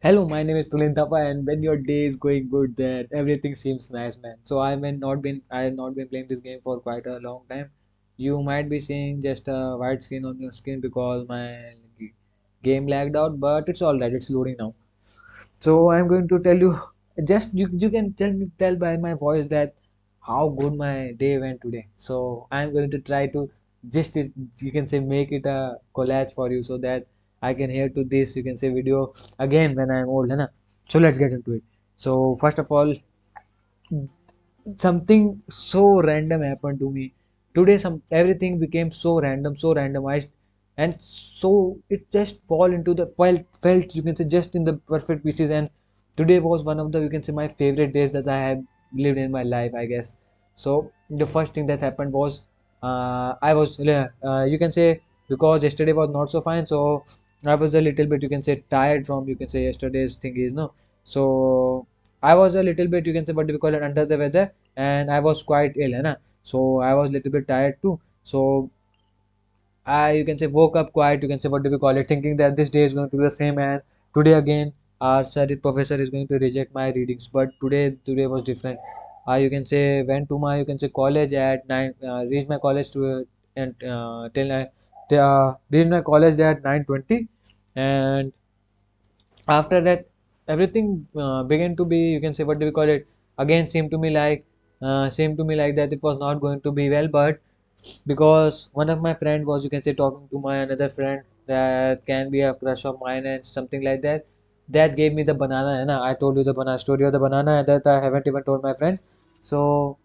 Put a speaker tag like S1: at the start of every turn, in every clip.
S1: Hello, my name is Tulin Thapa, and when your day is going good, then everything seems nice, man. So I have not been playing this game for quite a long time. You might be seeing just a white screen on your screen because my game lagged out, but it's all right. It's loading now. So I'm going to tell you, just you can tell by my voice that how good my day went today. So I'm going to try to just you can say make it a collage for you so that I can hear to this you can say video again when I'm old, है ना? So let's get into it. So first of all, something so random happened to me today. Some everything became so randomized, and so it just fall into the felt you can say just in the perfect pieces. And today was one of the you can say my favorite days that I have lived in my life, I guess. So the first thing that happened was I was you can say because yesterday was not so fine, so I was a little bit you can say tired from you can say yesterday's thing is no. So I was a little bit you can say what do we call it under the weather, and I was quite ill, है ना? So I was little bit tired too. So I you can say woke up quite you can say what do we call it thinking that this day is going to be the same, and today again our study professor is going to reject my readings. But today was different. I you can say went to my you can say college at 9, reached my college to and till 9, reached my college at 9:20, and after that everything began to be you can say what do we call it again seemed to me like that it was not going to be well. But because one of my friend was you can say talking to my another friend that can be a crush of mine and something like that, that gave me the banana, and I told you the banana story of the banana and that I haven't even told my friends. So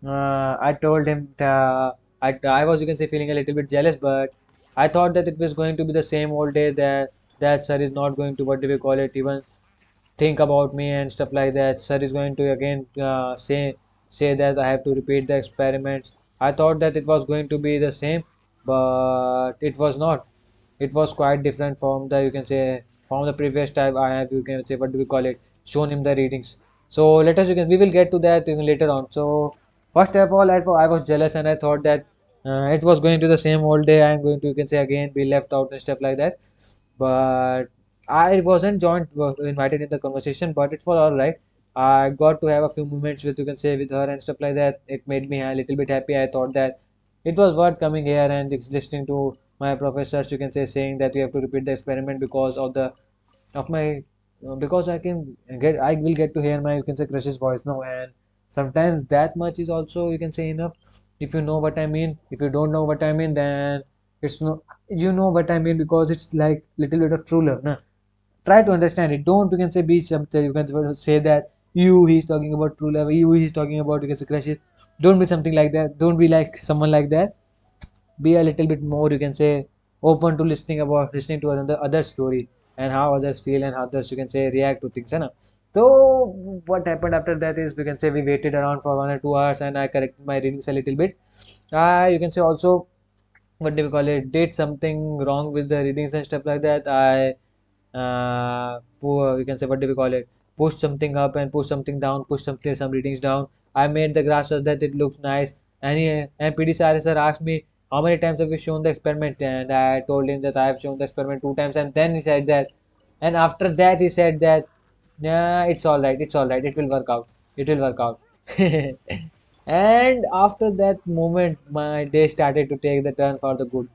S1: I told him that I was, you can say, feeling a little bit jealous, but I thought that it was going to be the same old day that sir is not going to, what do we call it, even think about me and stuff like that. Sir is going to again say that I have to repeat the experiments. I thought that it was going to be the same, but it was not. It was quite different from the you can say from the previous time I have you can say what do we call it shown him the readings. So let us you can we will get to that even later on. So first of all I was jealous and I thought that it was going to the same old day. I am going to you can say again be left out and stuff like that. But I wasn't joined was invited in the conversation, but it was all right. I got to have a few moments with you can say with her and stuff like that. It made me a little bit happy. I thought that it was worth coming here and listening to my professors you can say saying that we have to repeat the experiment because of my because I will get to hear my you can say crush's voice now. And sometimes that much is also you can say enough, if you know what I mean. If you don't know what I mean, then it's no, you know what I mean, because it's like little bit of true love, nah? Try to understand it. Don't you can say be something you can say that you he's talking about true love, you he's talking about you can say crushes. Don't be something like that. Don't be like someone like that. Be a little bit more you can say open to listening to another other story and how others feel and how others you can say react to things, है ना? So what happened after that is we can say we waited around for 1 or 2 hours and I corrected my readings a little bit. You can say also what do we call it did something wrong with the readings and stuff like that. I poor you can say what do we call it push something up and push something down, push something some readings down. I made the graph so that it looks nice. And PD sir asked me how many times have you shown the experiment, and I told him that I have shown the experiment 2 times. And then he said that, and after that he said that yeah, it's all right, it will work out, it will work out. And after that moment my day started to take the turn for the good.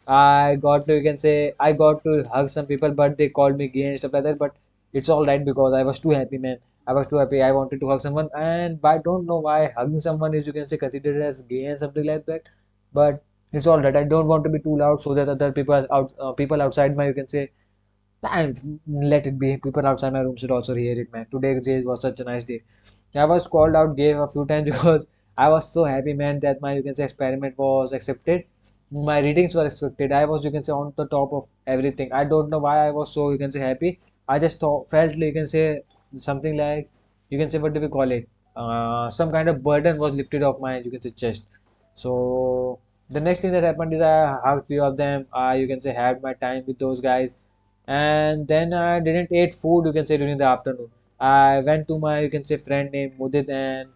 S1: I got to, you can say, I got to hug some people, but they called me gay and stuff like that. But it's all right because I was too happy, man. I was too happy. I wanted to hug someone, and I don't know why hugging someone is, you can say, considered as gay and something like that. But it's all right. I don't want to be too loud so that other people outside my, you can say, let it be. People outside my room should also hear it, man. Today's day was such a nice day. I was called out gay a few times because I was so happy, man, that my you can say experiment was accepted. My readings were accepted. I was you can say on the top of everything. I don't know why I was so you can say happy. I just felt like you can say something like you can say what do we call it? Some kind of burden was lifted off my you can say chest. So the next thing that happened is I hugged few of them. I you can say had my time with those guys, and then I didn't eat food you can say during the afternoon. I went to my you can say friend named Mudit, and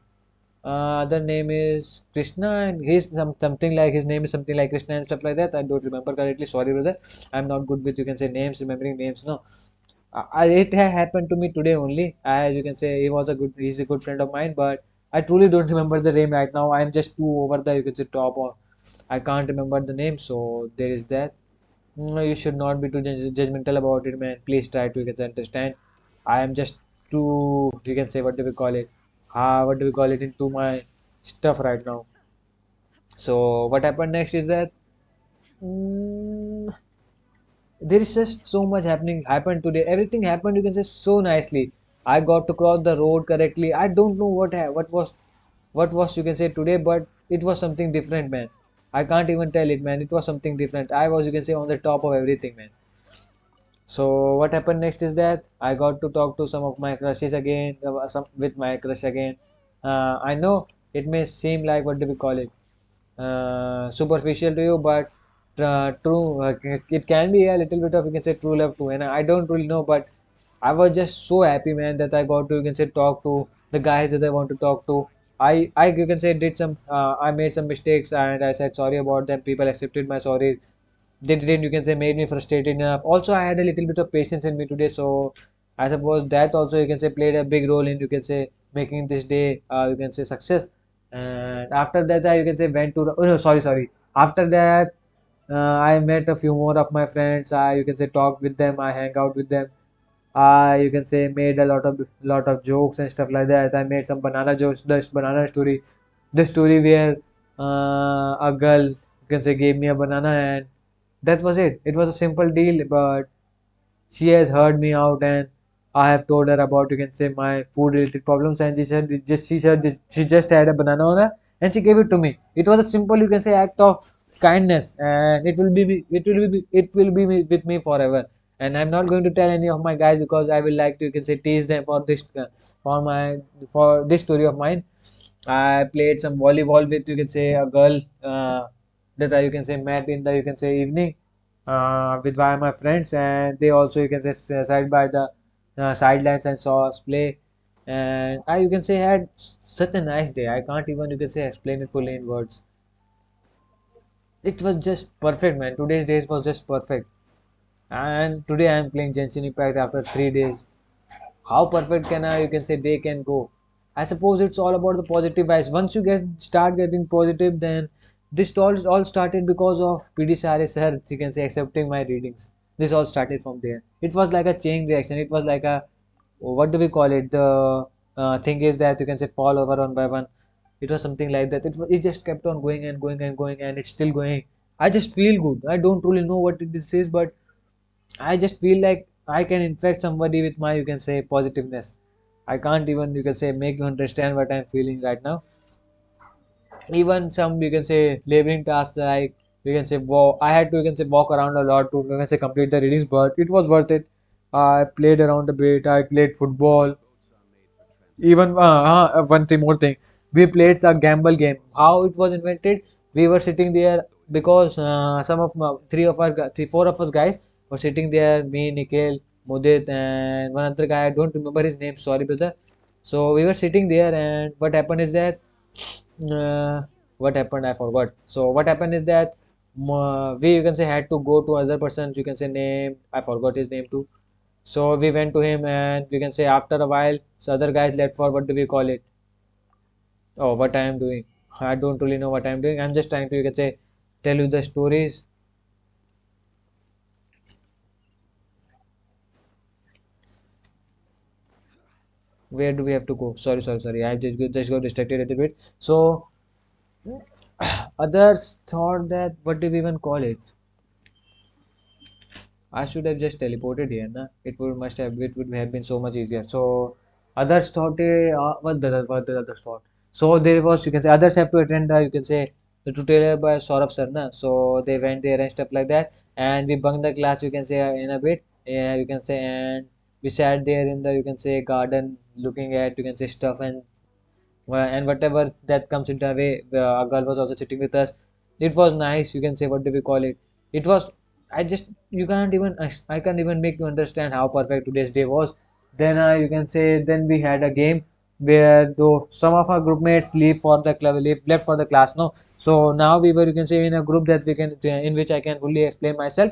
S1: other name is Krishna, and he's something like his name is something like Krishna and stuff like that. I don't remember correctly. Sorry, brother. I'm not good with you can say names, remembering names. No. It happened to me today only. As you can say, he's a good friend of mine, but I truly don't remember the name right now. I'm just too over the, you can say, top, or I can't remember the name. So there is that. You should not be too judgmental about it, man. Please try to, you can say, understand. I am just too, you can say, what do we call it? What do we call it, into my stuff right now. So what happened next is that. Mm, there is just so much happened today. Everything happened, you can say, so nicely. I got to cross the road correctly. I don't know what was, you can say, today, but it was something different, man. I can't even tell it, man. It was something different. I was, you can say, on the top of everything, man. So what happened next is that I got to talk to some of my crushes again, some with my crush again. I know it may seem like, what do we call it, superficial to you, but true, it can be a little bit of, you can say, true love too. And I don't really know, but I was just so happy, man, that I got to, you can say, talk to the guys that I want to talk to. You can say, I made some mistakes and I said sorry about them. People accepted my sorry. They didn't, you can say, made me frustrated enough. Also, I had a little bit of patience in me today, so I suppose that also, you can say, played a big role in, you can say, making this day, you can say, success. And after that, I, you can say, went to the, oh no, sorry. After that, I met a few more of my friends. I, you can say, talked with them. I hang out with them. I, you can say, made a lot of jokes and stuff like that. I made some banana jokes. The banana story, the story where a girl, you can say, gave me a banana, and that was it. It was a simple deal, but she has heard me out, and I have told her about, you can say, my food related problems, and she just had a banana on her and she gave it to me. It was a simple, you can say, act of kindness, and it will be with me forever. And I'm not going to tell any of my guys, because I will like to, you can say, tease them for this, for my for this story of mine. I played some volleyball with, you can say, a girl, that I, you can say, met in the, you can say, evening, with by my friends, and they also, you can say, side by the sidelines and saw us play. And I, you can say, had such a nice day. I can't even, you can say, explain it fully in words. It was just perfect, man. Today's day was just perfect. And today I am playing Genshin Impact after 3 days. How perfect can I, you can say, day can go? I suppose it's all about the positive vibes. Once you start getting positive, then this all started because of PD Sare sir, you can say, accepting my readings. This all started from there. It was like a chain reaction. It was like a, what do we call it, the thing is that, you can say, fall over one by one. It was something like that. It just kept on going and going and going, and it's still going. I just feel good. I don't really know what this is, but I just feel like I can infect somebody with my, you can say, positiveness. I can't even, you can say, make you understand what I'm feeling right now. Even some, you can say, laboring tasks, like, you can say, I had to, you can say, walk around a lot to, you can say, complete the readings, but it was worth it. I played around a bit. I played football. Even one thing more thing, we played a gamble game. How it was invented? We were sitting there because some of three, four of us guys were sitting there. Me, Nikhil, Mudit, and one other guy. I don't remember his name. Sorry, brother. So we were sitting there, and what happened is that, uh, what happened? I forgot. So what happened is that, we, you can say, had to go to other person's, you can say, name. I forgot his name too. So we went to him, and you can say, after a while, so other guys left for, what do we call it? Oh, what I am doing. I don't really know what I'm doing. I'm just trying to, you can say, tell you the stories. Where do we have to go? Sorry. I just got distracted a little bit. So others thought that, what do we even call it? I should have just teleported here, na? It would have been so much easier. So others thought, what the others thought. So there was, you can say, others have to attend the, you can say, the tutorial by Saurabh sir, na? So they went there and stuff like that, and we bunked the class, you can say, in a bit, yeah, you can say, and we sat there in the, you can say, garden, looking at, you can say, stuff, and whatever that comes into our way. A girl was also sitting with us. It was nice, you can say, what do we call it? It was, I just, you can't even, I can't even make you understand how perfect today's day was. Then, you can say, then we had a game where, though some of our group mates leave for the club, left for the class, no. So now we were, you can say, in a group that we can, in which I can fully explain myself.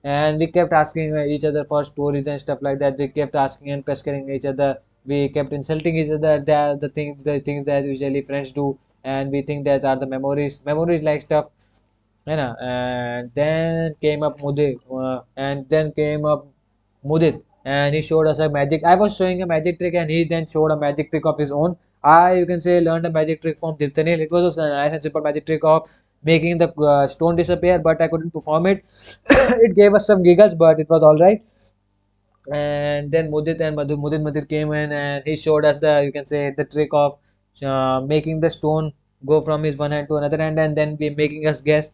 S1: and we kept asking each other for stories and stuff like that. We kept asking and pestering each other. We kept insulting each other. They are the things that usually friends do, and we think that are the memories like stuff. है ना? And then came up Mudit, and he showed us a magic. I was showing a magic trick, and he then showed a magic trick of his own. You can say, learned a magic trick from Tirthanil. It was a nice and simple magic trick of making the stone disappear, but I couldn't perform it. It gave us some giggles, but it was all right. And then Mudit Madir came in, and he showed us the, you can say, the trick of making the stone go from his one hand to another hand, and then be making us guess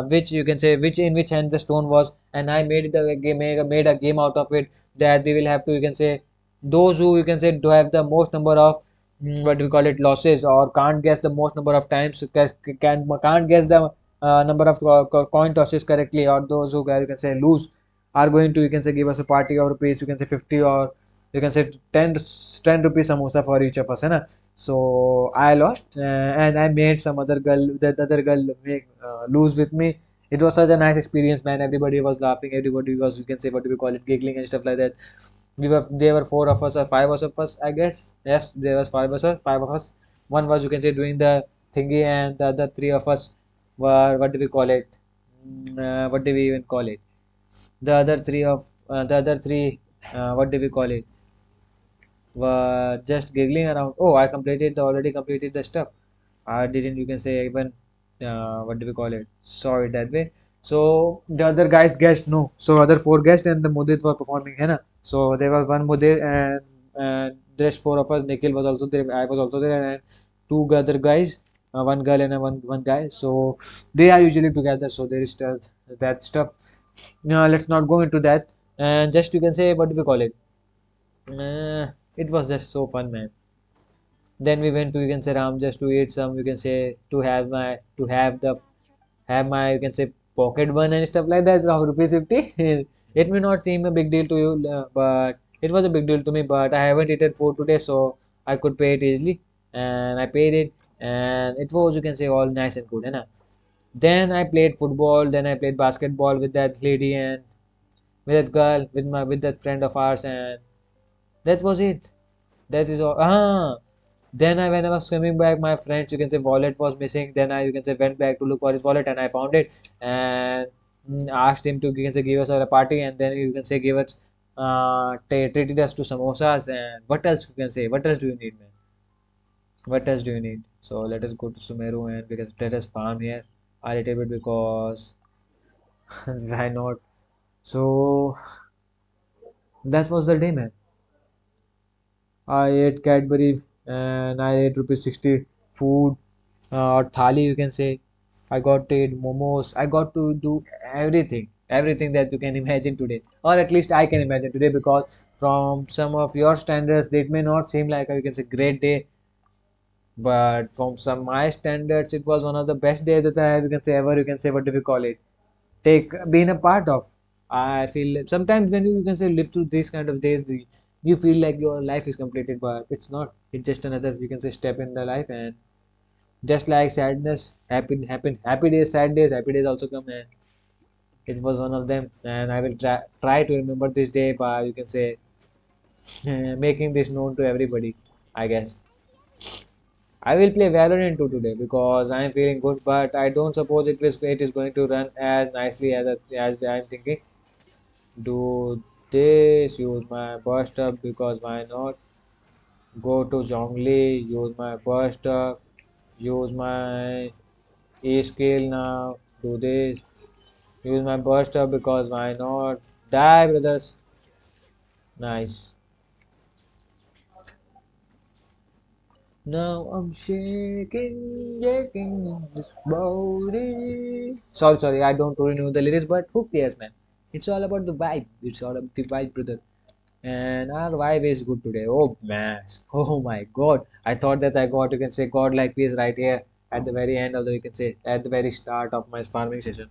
S1: which, you can say, which hand the stone was. And I made it a game, made a game out of it, that we will have to, you can say, those who, you can say, do have the most number of what do we call it, losses, or can't guess the most number of times, can't guess the number of coin tosses correctly, or those who, you can say, lose, are going to, you can say, give us a party of rupees, you can say 50, or you can say 10 rupees samosa for each of us, hai na? So I lost, and I made some other girl, that other girl, make lose with me. It was such a nice experience, man. Everybody was laughing, everybody was, you can say, what do we call it, giggling and stuff like that. There were four of us or five of us, I guess. Yes, there was five of us. One was, you can say, doing the thingy, and the other three of us were, what do we call it, what do we even call it, the other three, what do we call it, were just giggling around. Oh, I already completed the stuff. I didn't, you can say, even what do we call it, saw it that way. So the other guys guessed no. So other four guessed, and the Mudit were performing, है ना? So there was one Mudit, and the rest four of us. Nikhil was also there. I was also there, and two other guys, one girl and a one guy. So they are usually together. So there is that stuff. No, let's not go into that. And just, you can say, what do we call it? It was just so fun, man. Then we went to, you can say, Ram, just to eat some, you can say, have my, you can say, pocket one and stuff like that of rupees 50. It may not seem a big deal to you, but it was a big deal to me. But I haven't eaten food today, so I could pay it easily, and I paid it, and it was, you can say, all nice and good, na? Then I played football, then I played basketball with that lady, and with that girl, with that friend of ours, and that was it. That is all. Then when I was swimming back, my friends, you can say, wallet was missing. Then I, you can say, went back to look for his wallet, and I found it, and asked him to, you can say, give us a party, and then, you can say, give us treated us to samosas. And what else, you can say, what else do you need, man? What else do you need? So let us go to Sumeru, and because let us farm here a little bit, because why not? So that was the day, man. I ate Cadbury, and I ate rupees 60 food, or thali, you can say. I got to eat momos. I got to do everything that you can imagine today, or at least I can imagine today, because from some of your standards, it may not seem like a, you can say, great day, but from some my standards, it was one of the best days that I have, you can say, ever, you can say, what do we call it, take being a part of. I feel sometimes when you can say, live through these kind of days, you feel like your life is completed, but it's not. It's just another, you can say, step in the life. And just like sadness, happy days, sad days, happy days also come, and it was one of them. And I will try to remember this day by, you can say, making this known to everybody, I guess. I will play Valorant 2 today, because I am feeling good, but I don't suppose it is going to run as nicely as I am thinking. Do this, use my burst up, because why not? Go to Zhongli, use my burst up, use my E skill now. Do this, use my burst up, because why not? Die, brothers. Nice. Now I'm shaking in this body. Sorry, I don't really know the lyrics, but who cares, man? It's all about the vibe. It's all about the vibe, brother. And our vibe is good today. Oh man, oh my God! I thought that I got, you can say, God like peace right here at the very end of the, you can say, at the very start of my farming session.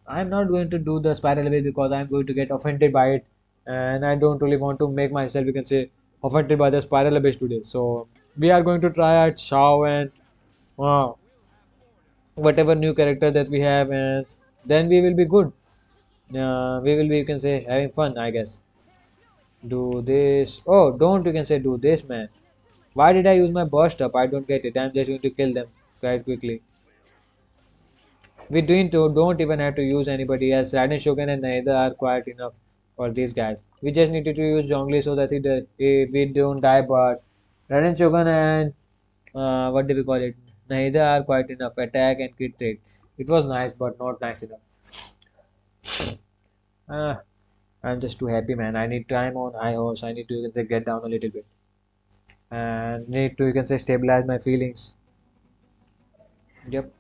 S1: I'm not going to do the spiral way, because I'm going to get offended by it, and I don't really want to make myself, you can say, offended by the spiral abyss today. So we are going to try out Shao and whatever new character that we have, and then we will be good. We will be, you can say, having fun, I guess. Do this. Oh, don't you can say do this, man. Why did I use my burst up? I don't get it. I'm just going to kill them quite quickly. We don't even have to use anybody else. Raiden Shogun and neither are quite enough for these guys. We just needed to use Zhongli so that we don't die. But Raiden Shogun and what do we call it? Neither are quite enough. Attack and crit rate. It was nice, but not nice enough. Ah, I'm just too happy, man. I need time on high horse. I need to you can say, get down a little bit and need to you can say stabilize my feelings. Yep.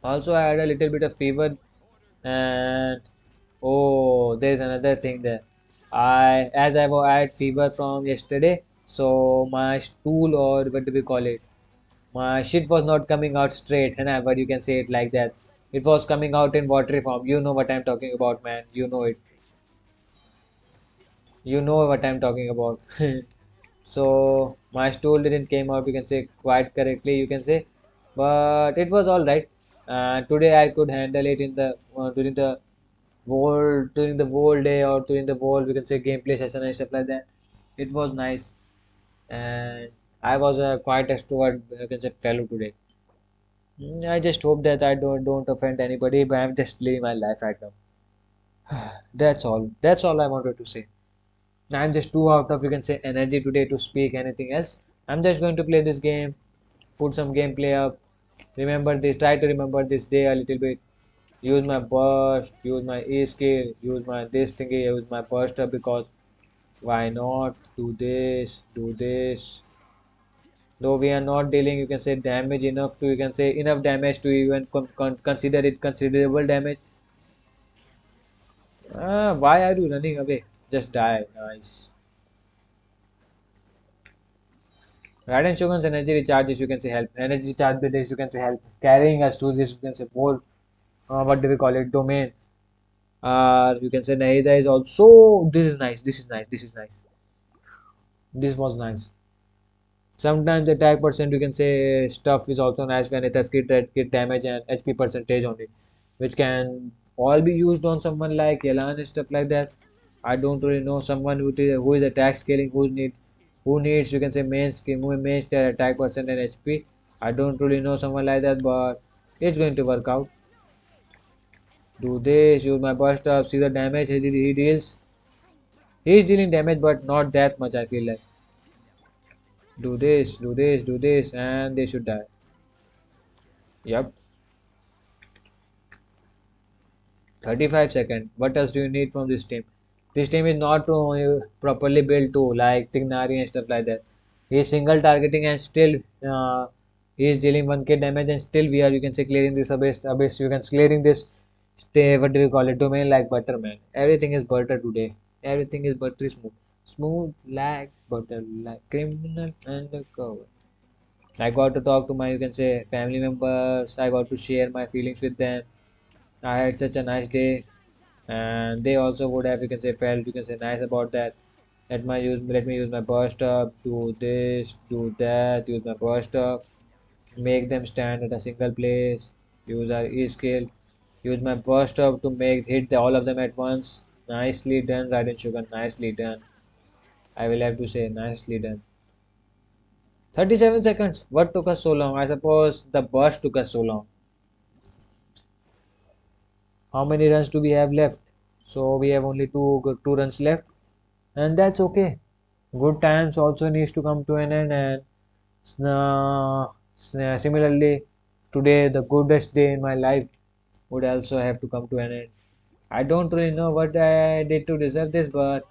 S1: Also, I had a little bit of fever, and oh, there's another thing there. I had fever from yesterday, so my stool or what do we call it? My shit was not coming out straight, and but you can say it like that. It was coming out in watery form. You know what I'm talking about, man. You know it. You know what I'm talking about. So my stool didn't came out. You can say quite correctly. You can say, but it was all right. Today I could handle it in the during the whole day or during the whole we can say gameplay session and stuff like that. It was nice, and I was a quite extrovert you can say fellow today. I just hope that I don't offend anybody, but I'm just living my life right now. That's all. That's all I wanted to say. I'm just too out of you can say energy today to speak anything else. I'm just going to play this game, put some gameplay up, remember this, try to remember this day a little bit. Use my burst, use my E skill, use my this thingy, use my burster because why not do this. Though we are not dealing, you can say damage enough to you can say enough damage to even consider it considerable damage. Why are you running away? Just die. Nice. Raiden Shogun's energy recharges, you can say help. Energy charge bits, you can say help. Carrying us to this, you can say more, what do we call it, domain. You can say Nahida is also, this is nice, this is nice, this is nice. This was nice. Sometimes the attack percent, you can say stuff is also nice when it has kit damage and HP percentage on it, which can all be used on someone like Yelan and stuff like that. I don't really know someone who is attack scaling, who needs you can say main skill, main stat attack percent and HP. I don't really know someone like that, but it's going to work out. Do this, use my burst up, see the damage he deals. He is dealing damage, but not that much. I feel like do this, and they should die. Yep. 35 seconds. What else do you need from this team? This team is not properly built to like Tignari and stuff like that. He is single targeting and still he is dealing 1k damage and still we are you can say clearing this abyss you can clearing this stay what do we call it domain like butter man. Everything is butter today. Everything is buttery smooth. Smooth like butter like criminal undercover. I got to talk to my you can say family members. I got to share my feelings with them. I had such a nice day and they also would have you can say felt you can say nice about that. Let me use my burst up, do this, do that, use my burst up, make them stand at a single place, use our E skill, use my burst up to make all of them at once. Nicely done, Raiden Sugar, nicely done. I will have to say nicely done. 37 seconds. What took us so long? I suppose the burst took us so long. How many runs do we have left? So we have only two runs left, and that's okay. Good times also needs to come to an end, and similarly, today the goodest day in my life would also have to come to an end. I don't really know what I did to deserve this, but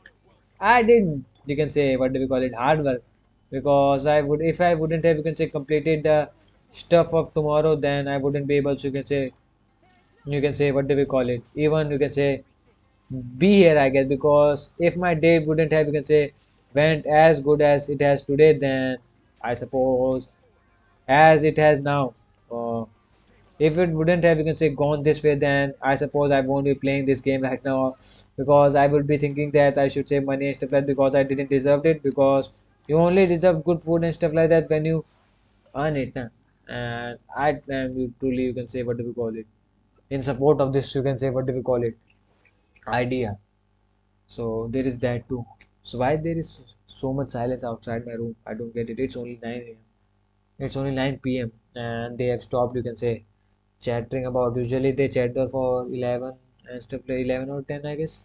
S1: I did. You can say what do we call it? Hard work, because if I wouldn't have you can say completed the stuff of tomorrow, then I wouldn't be able to you can say what do we call it? Even you can say be here, I guess, because if my day wouldn't have, you can say, went as good as it has today, then I suppose as it has now. If it wouldn't have, you can say, gone this way, then I suppose I won't be playing this game right now because I would be thinking that I should save money and stuff like that because I didn't deserve it because you only deserve good food and stuff like that when you earn it. Nah. And I am truly, you can say, what do we call it? in support of this, you can say, what do we call it, idea. So there is that too. So why there is so much silence outside my room? I don't get it. It's only 9 a.m. It's only 9 p.m. and they have stopped, you can say, chattering about. Usually they chatter for 11 and stuff like 11 or 10, I guess.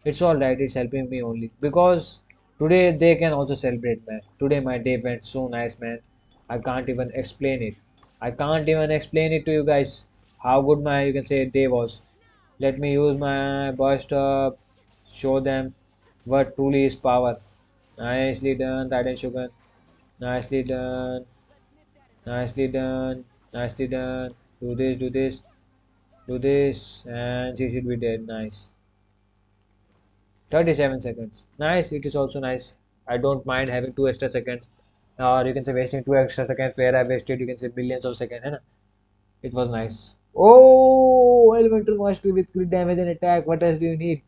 S1: It's all right. It's helping me only because today they can also celebrate, man. Today my day went so nice, man. I can't even explain it. I can't even explain it to you guys how good my, you can say, day was. Let me use my burst up, show them what truly is power. Nicely done, Titan Sugar. Nicely done. Nicely done. Nicely done. Do this, do this, do this, and she should be dead. Nice. 37 seconds. Nice. It is also nice. I don't mind having 2 extra seconds. Or you can say wasting 2 extra seconds where I wasted, you can say, billions of seconds. है ना? It was nice. Oh, elemental mastery with crit damage and attack. What else do you need?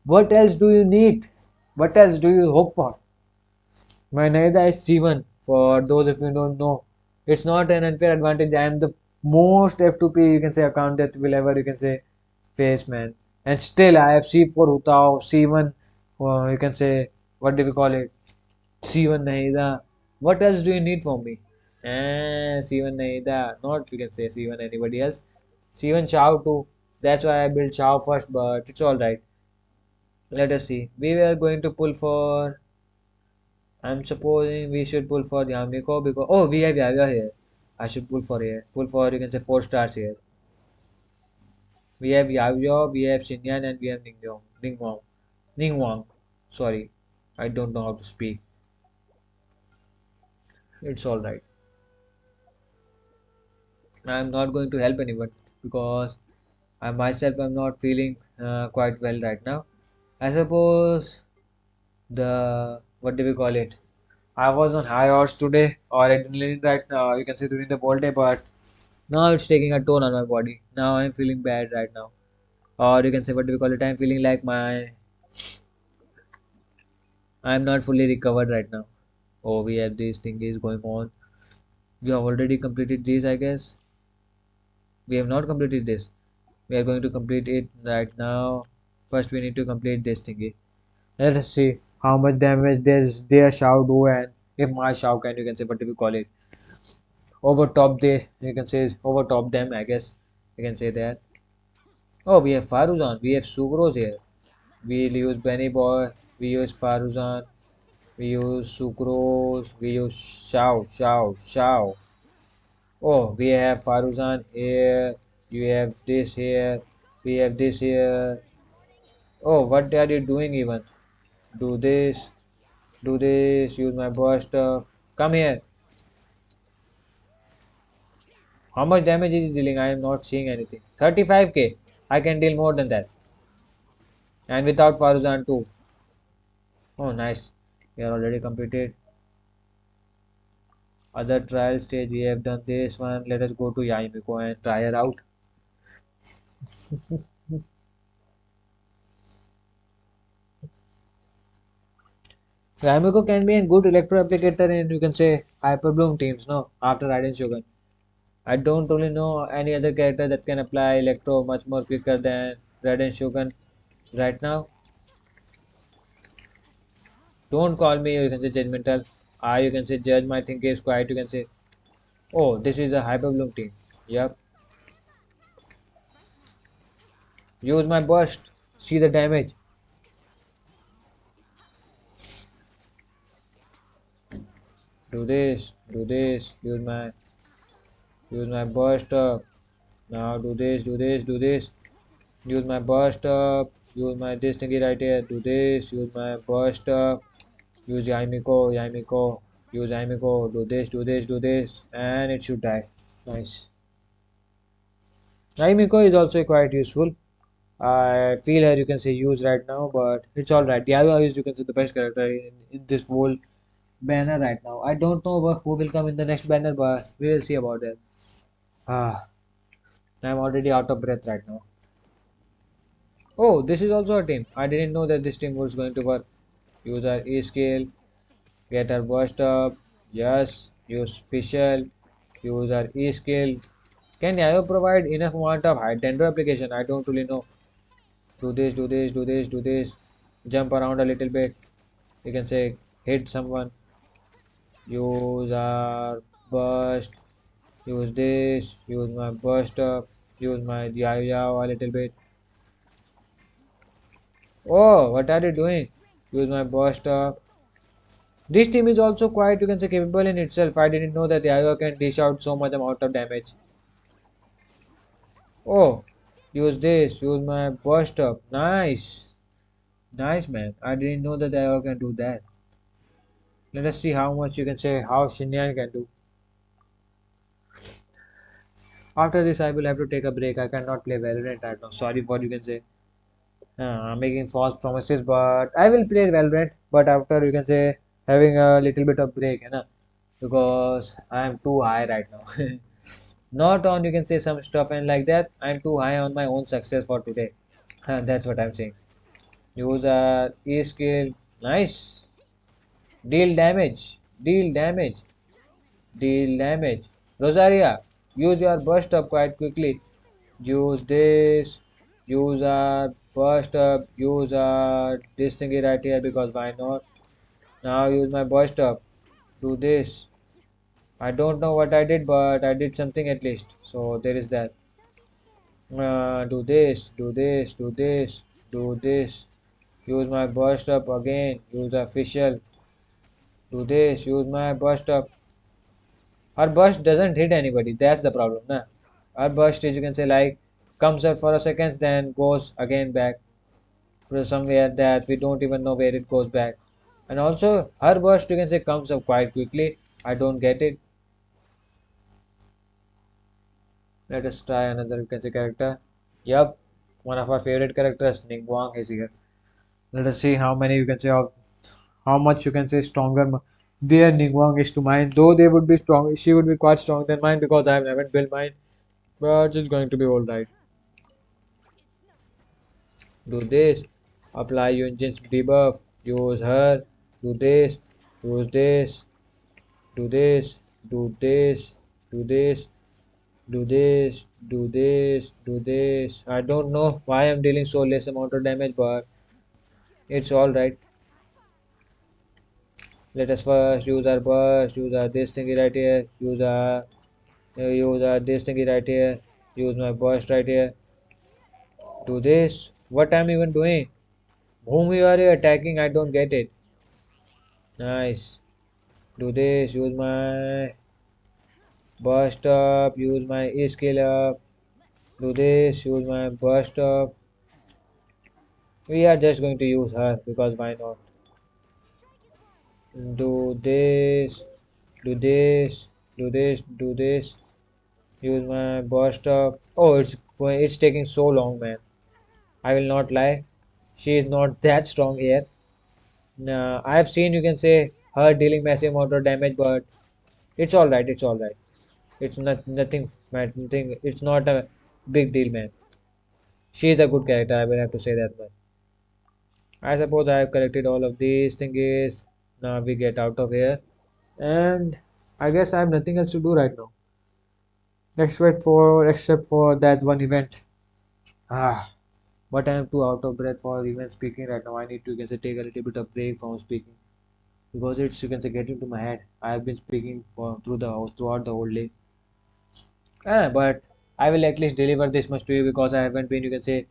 S1: What else do you need? What else do you hope for? My Naida is C1. For those of you who don't know, it's not an unfair advantage. I am the most F2P, you can say, account that will ever, you can say, face, man. And still I have C4 Hutao, C1, you can say, what do we call it? C1 Naida. What else do you need from me? C1 Naida. Not, you can say, C1 anybody else. C1 Chow too. That's why I built Chow first, but it's alright. Let us see. We were going to pull for. I'm supposing we should pull for Yamiko because. Oh, we have Yaga here. I should pull for here. Pull for, you can say, 4 stars here. We have Yao, we have Shinyan, and we have Ningyong. Ningwang. Ningwang. Sorry. I don't know how to speak. It's alright. I'm not going to help anyone because I myself am not feeling quite well right now. I suppose the. What do we call it? I was on high horse today or adrenaline right now, you can say during the whole day, but now it's taking a toll on my body. Now I'm feeling bad right now. Or you can say, what do we call it? I'm feeling like I'm not fully recovered right now. Oh, we have these thingies going on. We have already completed these, I guess. We have not completed this. We are going to complete it right now. First we need to complete this thingy. Let us see how much damage their Shao do, and if my Shao can, you can say, what do we call it? Overtop they, you can say, overtop them, I guess. You can say that. Oh, we have Faruzan, we have Sugros here. We'll use Benny Boy, we use Faruzan, we use Sucrose, we use Shao. Oh, we have Faruzan here, you have this here, we have this here. Oh, what are you doing even? Do this, do this, use my burst stuff. Come here. How much damage is he dealing? I am not seeing anything. 35k. I can deal more than that. And without Faruzan too. Oh, nice. We are already completed. Other trial stage, we have done this one. Let us go to Yaimiko and try her out. Yaimiko can be a good electro applicator in, you can say, Hyper Bloom teams, no? After Raiden Shogun. I don't really know any other character that can apply electro much more quicker than Raiden Shogun right now. Don't call me, you can say, judgmental. You can say, judge my thinking is quiet. You can say, oh, this is a Hyper Bloom team. Yep. Use my burst. See the damage. Do this. Do this. Use my burst up. Now do this. Do this. Do this. Use my burst up. Use my this thingy right here. Do this. Use my burst up. Use Yaimiko. Use Yaimiko. Do this. Do this. Do this. And it should die. Nice. Yaimiko is also quite useful. I feel her, you can say, use right now, but it's alright. Diallo is, you can say, the best character in this whole banner right now. I don't know who will come in the next banner, but we will see about that. Ah, I'm already out of breath right now. Oh, this is also a team. I didn't know that this team was going to work. Use our E skill, get our burst up. Yes, use special. Use our E skill. Can IO provide enough amount of high tender application? I don't really know. Do this, do this, do this, do this. Jump around a little bit. You can say hit someone. Use our burst. Use this. Use my burst up. Use my Yayo a little bit. Oh, what are you doing? Use my burst up. This team is also quite, you can say, capable in itself. I didn't know that the IO can dish out so much amount of damage. Oh, use this. Use my burst up. Nice. Nice, man. I didn't know that the IO can do that. Let us see how much you can say how Shinyan can do. After this, I will have to take a break. I cannot play Valorant right now. Sorry for you can say. I'm making false promises, but I will play Valorant. But after you can say having a little bit of break, you know, because I am too high right now. Not on you can say some stuff and like that. I'm too high on my own success for today. That's what I'm saying. Use a E skill. Nice. Deal damage. Deal damage. Deal damage. Rosaria, use your burst up quite quickly. Use this. Use a burst up. Use a this thingy right here because why not? Now use my burst up. Do this. I don't know what I did, but I did something at least. So there is that. Do this. Do this. Do this. Do this. Use my burst up again. Use official. Do this. Use my burst up. Our burst doesn't hit anybody. That's the problem, nah. Our burst is you can say like comes up for a second, then goes again back for somewhere that we don't even know where it goes back. And also her burst you can say comes up quite quickly. I don't get it. Let us try another you can say character. Yup, one of our favorite characters, Ningguang is here. Let us see how many you can say how much you can say stronger their Ningguang is to mine. Though they would be strong, she would be quite strong than mine because I haven't built mine. But it's going to be alright. Do this. Apply your engine's debuff. Use her. Do this. Use this. Do this. Do this. Do this. Do this. Do this. Do this. I don't know why I'm dealing so less amount of damage, but it's alright. Let us first use our burst. Use our this thingy right here. Use our this thingy right here. Use my burst right here. Do this. What I'm even doing? Whom you are attacking? I don't get it. Nice. Do this. Use my burst up. Use my E skill up. Do this. Use my burst up. We are just going to use her because why not? Do this. Do this. Do this. Do this. Use my burst up. Oh, it's taking so long, man. I will not lie. She is not that strong here. Nah, I have seen you can say her dealing massive amount of damage, but it's all right. It's all right. It's not nothing, man. Nothing. It's not a big deal, man. She is a good character. I will have to say that much. I suppose I have collected all of these things. Now we get out of here, and I guess I have nothing else to do right now. Except for that one event. Ah, but I am too out of breath for even speaking right now. I need to you can say take a little bit of break from speaking because it's you can say getting to my head. I have been speaking for throughout the whole day. But I will at least deliver this much to you because I haven't been you can say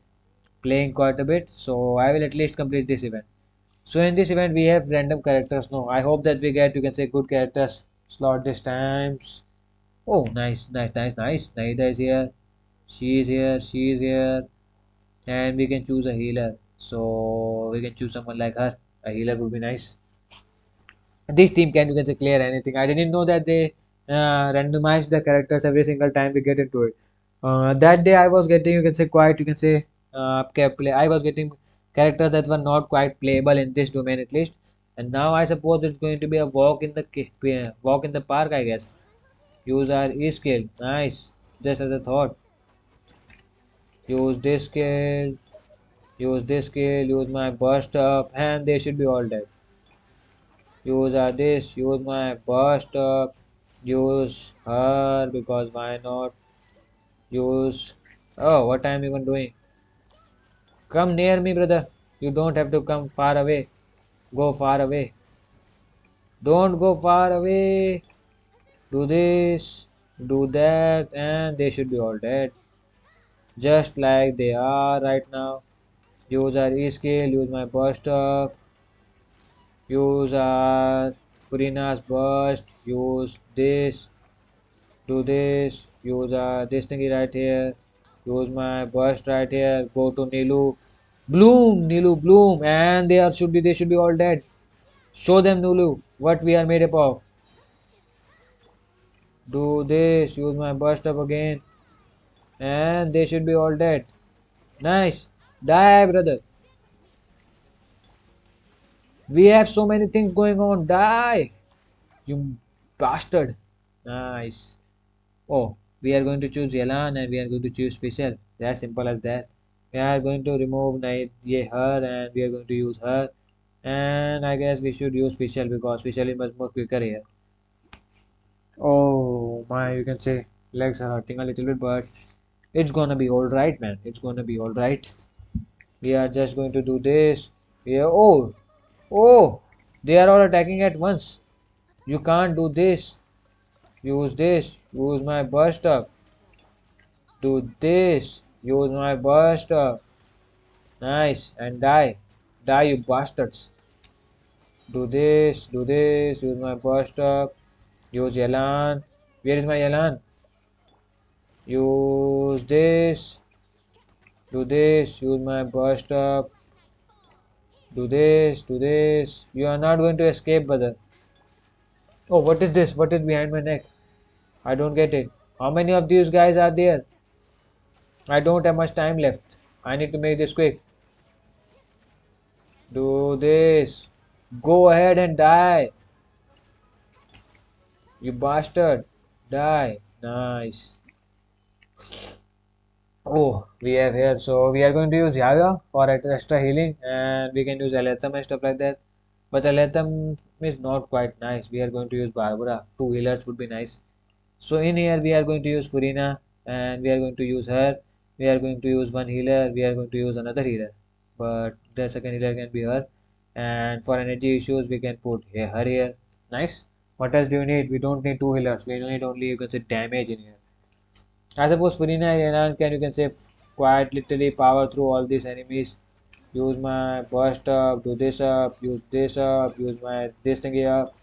S1: playing quite a bit. So I will at least complete this event. So in this event we have random characters. No, I hope that we get you can say good characters slot this times. Oh, nice, nice, nice, nice. Naida is here. She is here. She is here. And we can choose a healer. So we can choose someone like her. A healer would be nice. This team can you can say clear anything. I didn't know that they randomize the characters every single time we get into it. That day I was getting you can say quite you can say I was getting characters that were not quite playable in this domain at least. And now I suppose it's going to be a walk in the walk in the park I guess. Use our E skill. Nice. Just as a thought. Use this skill. Use this skill. Use my burst up, and they should be all dead. Use this. Use my burst up. Use her because why not? Use. Oh, what I'm even doing? Come near me, brother. You don't have to come far away. Go far away. Don't go far away. Do this, do that, and they should be all dead. Just like they are right now. Use our E-skill, use my burst up, use our Furina's burst, use this, do this, use this thingy right here, use my burst right here, go to Nilu, Nilu, bloom, and they should be all dead. Show them Nulu what we are made up of. Do this, use my burst up again, and they should be all dead. Nice. Die, brother. We have so many things going on. Die, you bastard. Nice. Oh, we are going to choose Yelan and we are going to choose Fischl. As simple as that. We are going to remove her and we are going to use her. And I guess we should use Fischl because Fischl is much more quicker here. Oh my, you can say legs are hurting a little bit, but it's gonna be alright, man. It's gonna be alright. We are just going to do this. Oh, they are all attacking at once. You can't do this. Use this. Use my burst up. Do this. Use my burst up. Nice. And die. Die, you bastards. Do this. Do this. Use my burst up. Use Yelan. Where is my Yelan? Use this. Do this. Use my burst up. Do this. Do this. You are not going to escape, brother. Oh, what is this? What is behind my neck? I don't get it. How many of these guys are there? I don't have much time left. I need to make this quick. Do this. Go ahead and die. You bastard. Die. Nice. Oh, we have here. So we are going to use Yaya for extra healing and we can use Aletham and stuff like that. But Aletham is not quite nice. We are going to use Barbara. Two healers would be nice. So in here we are going to use Furina and we are going to use her. We are going to use one healer. We are going to use another healer. But the second healer can be her. And for energy issues we can put her here. Nice. What else do you need? We don't need two healers. We need only, you can say, damage in here. I suppose Furina and Renan can, you can say, quite literally power through all these enemies. Use my burst up, do this up, use this up, use my this thingy up,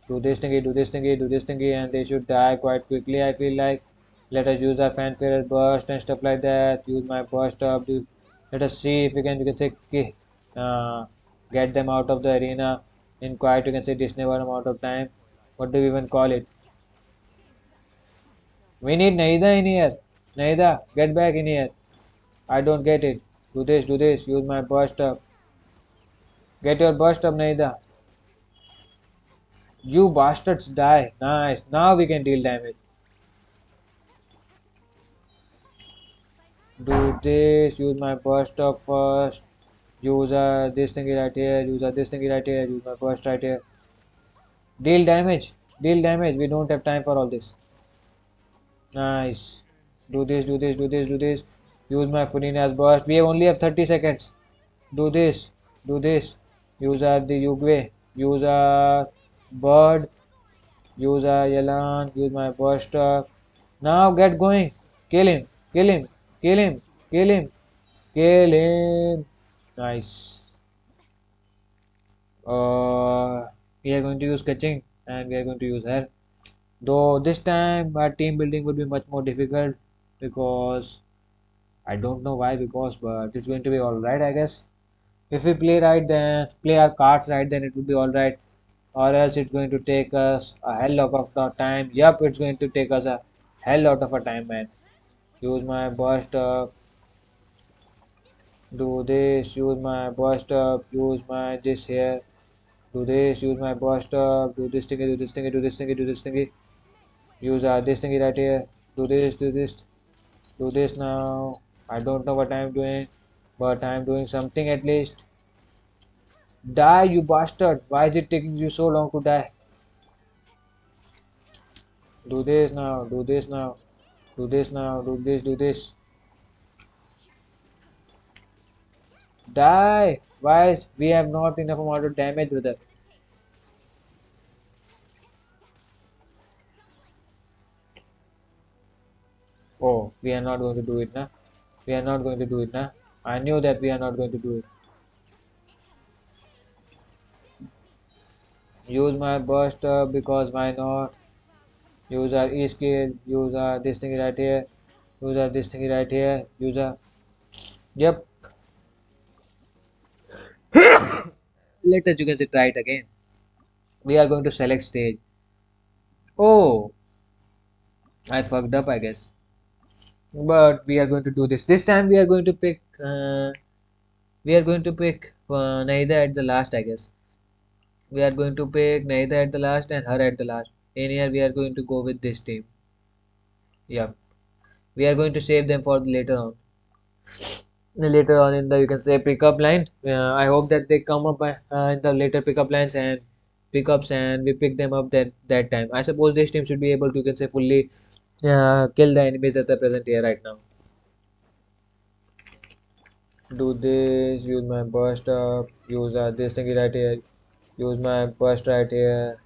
S1: do this thingy, do this thingy, do this thingy, and they should die quite quickly. I feel like. Let us use our fanfare burst and stuff like that. Use my burst up. Let us see if we can, you can say, get them out of the arena in quite, you can say, reasonable amount of time. What do we even call it? We need Naida in here. Naida, get back in here. I don't get it. Do this, do this. Use my burst up. Get your burst up, Naida. You bastards die. Nice. Now we can deal damage. Do this. Use my burst up first. Use this thingy right here. Use this thingy right here. Use my burst right here. Deal damage. Deal damage. We don't have time for all this. Nice. Do this, do this, do this, do this. Use my Furina's burst. We only have 30 seconds. Do this. Do this. Use the Yugwe. Use bird. Use Yelan. Use my burster. Now get going. Kill him. Kill him. Kill him. Kill him. Kill him. Nice. We are going to use catching and we are going to use her. Though this time our team building would be much more difficult because I don't know why because but it's going to be alright I guess. If we play our cards right then it will be alright or else it's going to take us a hell lot of the time. Yup, it's going to take us a hell lot of a time man. Use my burst up, do this, use my burst up, use my this here, do this, use my burst up, do this thingy, do this thingy, do this thingy, do this thingy, use this thingy right here, do this, do this, do this now. I don't know what I'm doing, but I'm doing something at least. Die, you bastard! Why is it taking you so long to die? Do this now, do this now. Do this now. Do this. Do this. Die. Why? We have not enough amount of damage, brother. Oh, we are not going to do it now. We are not going to do it now. I knew that we are not going to do it. Use my burst up because why not? Use our E skill. Use our this thing right here. Use our this thing right here. Use our. Yep. Let us you can say try it again. We are going to select stage. Oh, I fucked up, I guess. But we are going to do this. This time we are going to pick. We are going to pick neither at the last, I guess. We are going to pick neither at the last and her at the last. In here, we are going to go with this team. Yep. We are going to save them for later on. Later on in the you can say pickup line. I hope that they come up in the later pickup lines and pickups, and we pick them up that time. I suppose this team should be able to you can say fully kill the enemies that are present here right now. Do this. Use my burst up. Use this thingy right here. Use my burst right here.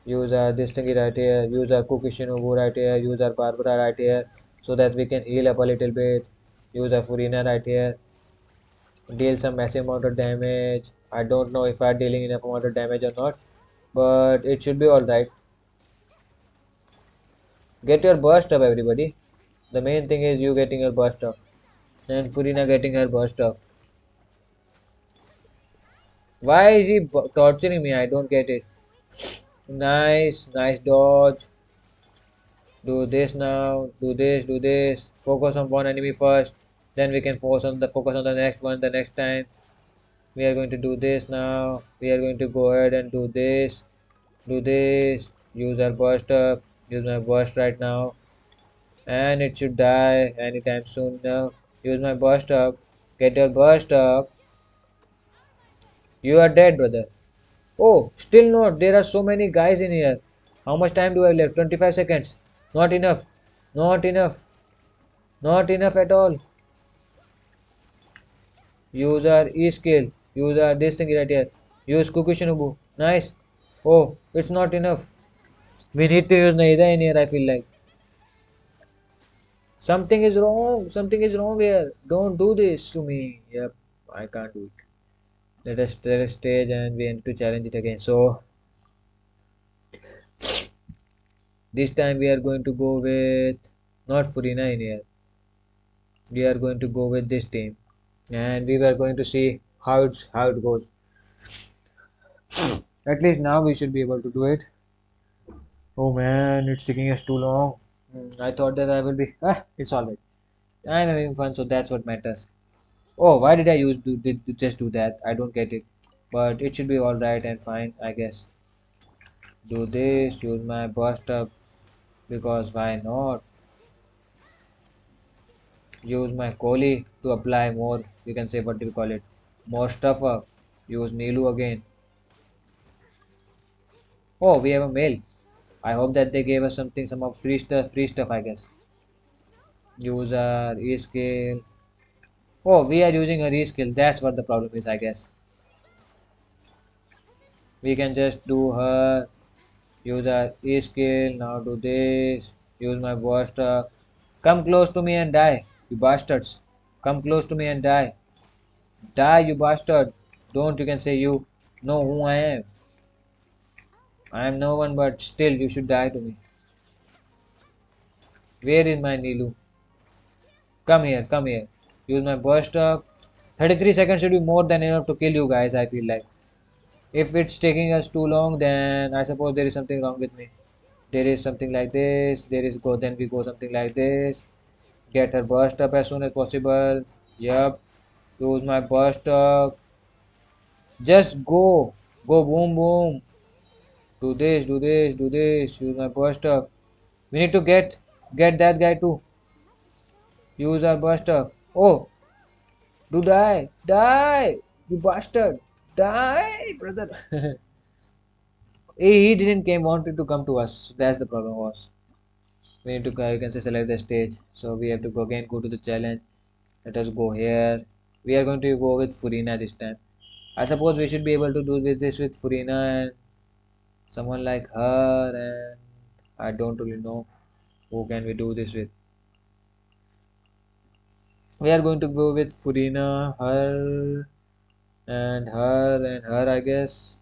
S1: Use this thingy right here. Use our Kukishinobu right here. Use our Barbara right here, so that we can heal up a little bit. Use our Furina right here. Deal some massive amount of damage. I don't know if I'm dealing enough amount of damage or not, but it should be alright. Get your burst up, everybody. The main thing is you getting your burst up, and Furina getting her burst up. Why is he torturing me? I don't get it. Nice, nice dodge. Do this now. Do this. Do this. Focus on one enemy first. Then we can focus on the next one the next time. We are going to do this now. We are going to go ahead and do this. Do this. Use our burst up. Use my burst right now. And it should die anytime soon enough. Use my burst up. Get your burst up. You are dead, brother. Oh, still not. There are so many guys in here. How much time do I have left? 25 seconds. Not enough. Not enough. Not enough at all. Use our E skill. Use our this thing right here. Use Kukushinobu. Nice. Oh, it's not enough. We need to use Naida in here, I feel like. Something is wrong. Something is wrong here. Don't do this to me. Yep, I can't do it. Let us stage and we need to challenge it again. So this time we are going to go with not Furina in here. We are going to go with this team, and we were going to see how it goes. At least now we should be able to do it. Oh man, it's taking us too long. I thought that I will be. It's alright. I'm having fun, so that's what matters. Oh, why did I just do that? I don't get it. But it should be alright and fine, I guess. Do this, use my burst up because why not? Use my Koli to apply more. You can say what do we call it? More stuff up. Use Nilu again. Oh, we have a mail. I hope that they gave us something, some of free stuff, I guess. Use our E-scale. Oh, we are using a reskill. That's what the problem is, I guess. We can just do her. Use our E skill. Now do this. Use my burster. Come close to me and die, you bastards. Come close to me and die. Die, you bastard. Don't you can say you know who I am. I am no one, but still you should die to me. Where is my Nilu? Come here, come here. Use my burster. 33 seconds should be more than enough to kill you guys, I feel like. If it's taking us too long, then I suppose there is something wrong with me. There is something like this. There is go. Then we go something like this. Get her burst up as soon as possible. Yep. Use my burst up. Just go. Go boom boom. Do this. Do this. Do this. Use my burst up. We need to get that guy too. Use our burst up. Oh, do die. Die. You bastard. Die, brother. He didn't came wanted to come to us. So that's the problem was. We need to you can say select the stage. So we have to go again go to the challenge. Let us go here. We are going to go with Furina this time. I suppose we should be able to do this with Furina and someone like her, and I don't really know who can we do this with. We are going to go with Furina, her, I guess.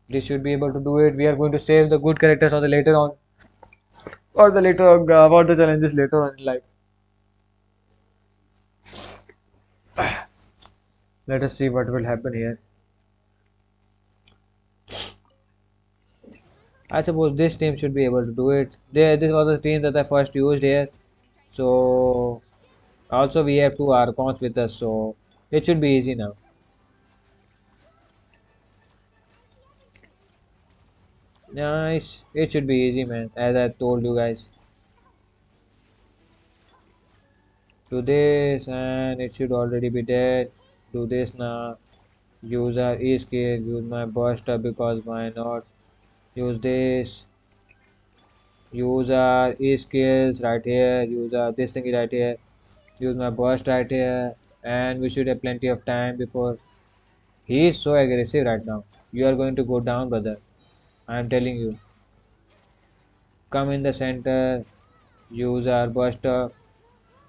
S1: This should be able to do it. We are going to save the good characters for the later on, or the later about the challenges later on in life. Let us see what will happen here. I suppose this team should be able to do it. This was the team that I first used here. So also we have two Archons with us, so it should be easy now. Nice. It should be easy, man. As I told you guys. Do this and it should already be dead. Do this now. Use our E skill. Use my buster because why not? Use this. Use our E skills right here. Use our this thing right here. Use my burst right here. And we should have plenty of time before. He is so aggressive right now. You are going to go down, brother. I am telling you. Come in the center. Use our buster.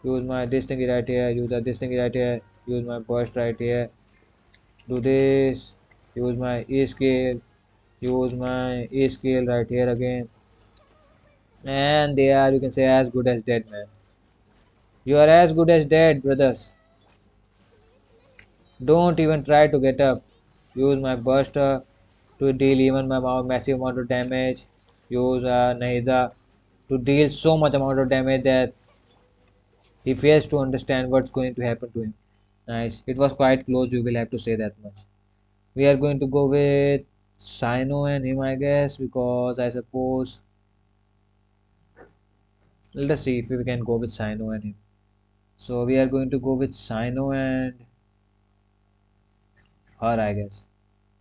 S1: Use my this thing right here. Use our this thing right here. Use my burst right here. Do this. Use my E skill. Use my E skill right here again. And they are, you can say, as good as dead, man. You are as good as dead, brothers. Don't even try to get up. Use my burster to deal even my massive amount of damage. Use Naida to deal so much amount of damage that he fails to understand what's going to happen to him. Nice. It was quite close, you will have to say that much. We are going to go with Sino and him, I guess, because I suppose. Let us see if we can go with Sino and him. So we are going to go with Sino and her, I guess.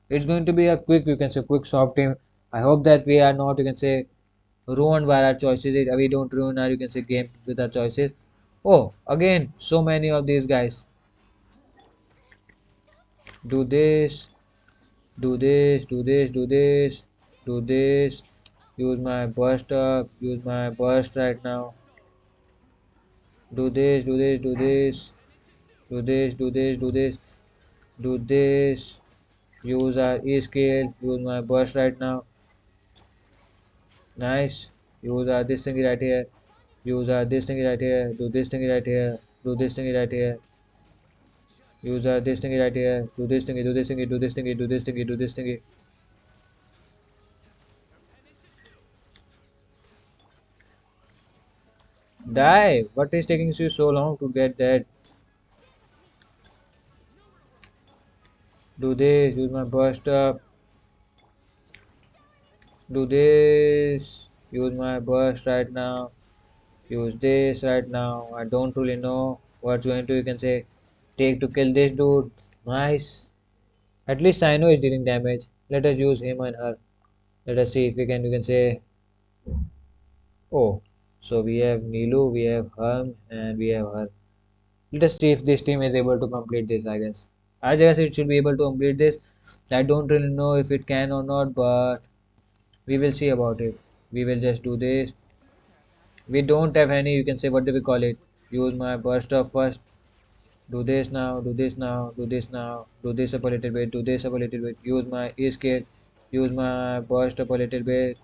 S1: It's going to be a quick, you can say, quick soft team. I hope that we are not, you can say, ruined by our choices. We don't ruin our, you can say, game with our choices. Oh, again, so many of these guys. Do this, do this, do this, do this, do this. Use my burst up, use my burst right now. Do this, do this, do this, do this, do this, do this, do this. Use our E scale, use my burst right now. Nice. Use this thing right here. Use this thing right here. Do this thing right here. Do this thing right here. Use this thing right here. Do this thing. Do this thing. Do this thing. Do this thing. Do this thing. Die. What is taking you so long to get dead? Do this. Use my burst up. Do this. Use my burst right now. Use this right now. I don't really know what's going to, you can say, take to kill this dude. Nice. At least I know he's dealing damage. Let us use him and her. Let us see if we can, you can say, oh. So we have Nilu, we have Herm, and we have her. Let us see if this team is able to complete this, I guess. I guess it should be able to complete this. I don't really know if it can or not, but we will see about it. We will just do this. We don't have any, you can say, what do we call it? Use my burst up first. Do this now, do this now, do this now, do this up a little bit, do this up a little bit. Use my escape, use my burst up a little bit,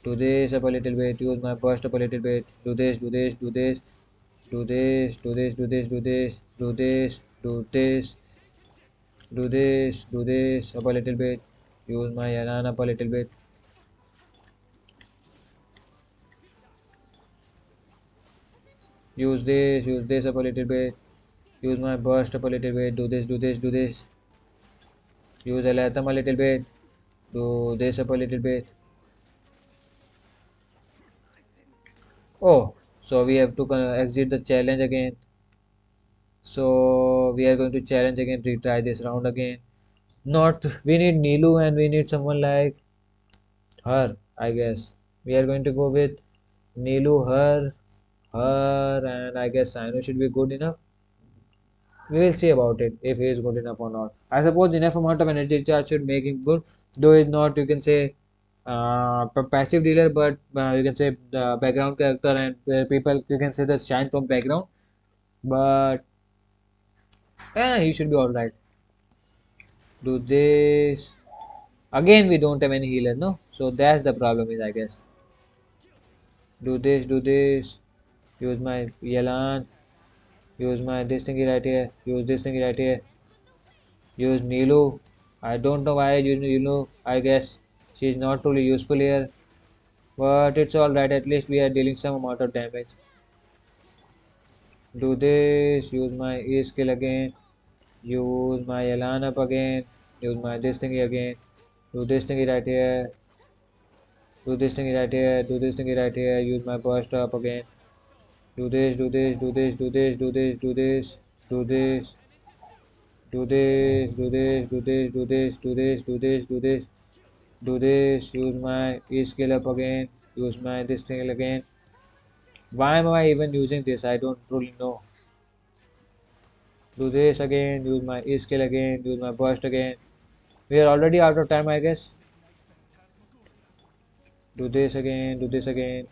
S1: do this up a little bit, use my burst up a little bit, do this, do this, do this, do this, do this, do this, do this, do this, do this, do this up a little bit, use my Yanan up a little bit. Use this up a little bit, use my burst up a little bit, do this, do this, do this. Use Alatham a little bit, do this up a little bit. Oh, so we have to exit the challenge again. So we are going to challenge again, retry this round again. Not, we need Nilu and we need someone like her, I guess. We are going to go with Nilu, her, and I guess Sino should be good enough. We will see about it if he is good enough or not. I suppose enough amount of energy charge should make him good, though he's not, you can say, passive dealer, but you can say the background character and people, you can say the shine from background. But he should be alright. Do this. Again, we don't have any healer, no? So that's the problem is, I guess. Do this. Use my Yelan. Use my this thingy right here. Use this thingy right here. Use Nilu. I don't know why I use Nilu. I guess she's not truly useful here. But it's alright. At least we are dealing some amount of damage. Do this. Use my E skill again. Use my Yelan up again. Use my this thingy again. Do this thingy right here. Do this thingy right here. Do this thingy right here. Use my burst up again. Do this. Do this. Do this. Do this. Do this. Do this. Do this. Do this, do this, do this, do this, do this, do this, do this, do this, use my E skill up again, use my this thing again. Why am I even using this? I don't really know. Do this again, use my E skill again, use my burst again. We are already out of time, I guess. Do this again, do this again,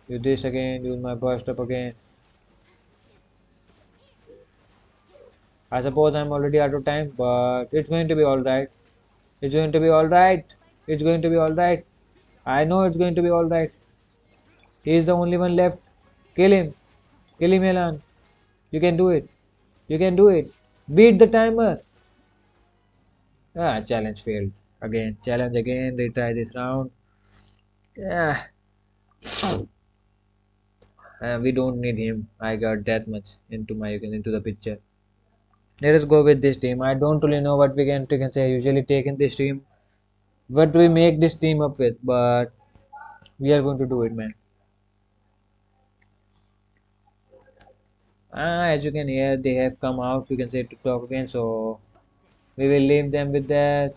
S1: do this again, use my burst up again. I suppose I'm already out of time, but it's going to be alright. It's going to be alright. It's going to be alright. I know it's going to be alright. He is the only one left. Kill him. Kill him, Elan. You can do it. You can do it. Beat the timer. Challenge failed. Again. Challenge again. Retry this round. Yeah. We don't need him. I got that much into my into the picture. Let us go with this team. I don't really know what we can say. I usually take in this team. What do we make this team up with? But we are going to do it, man. As you can hear, they have come out. We can say to talk again. So we will leave them with that.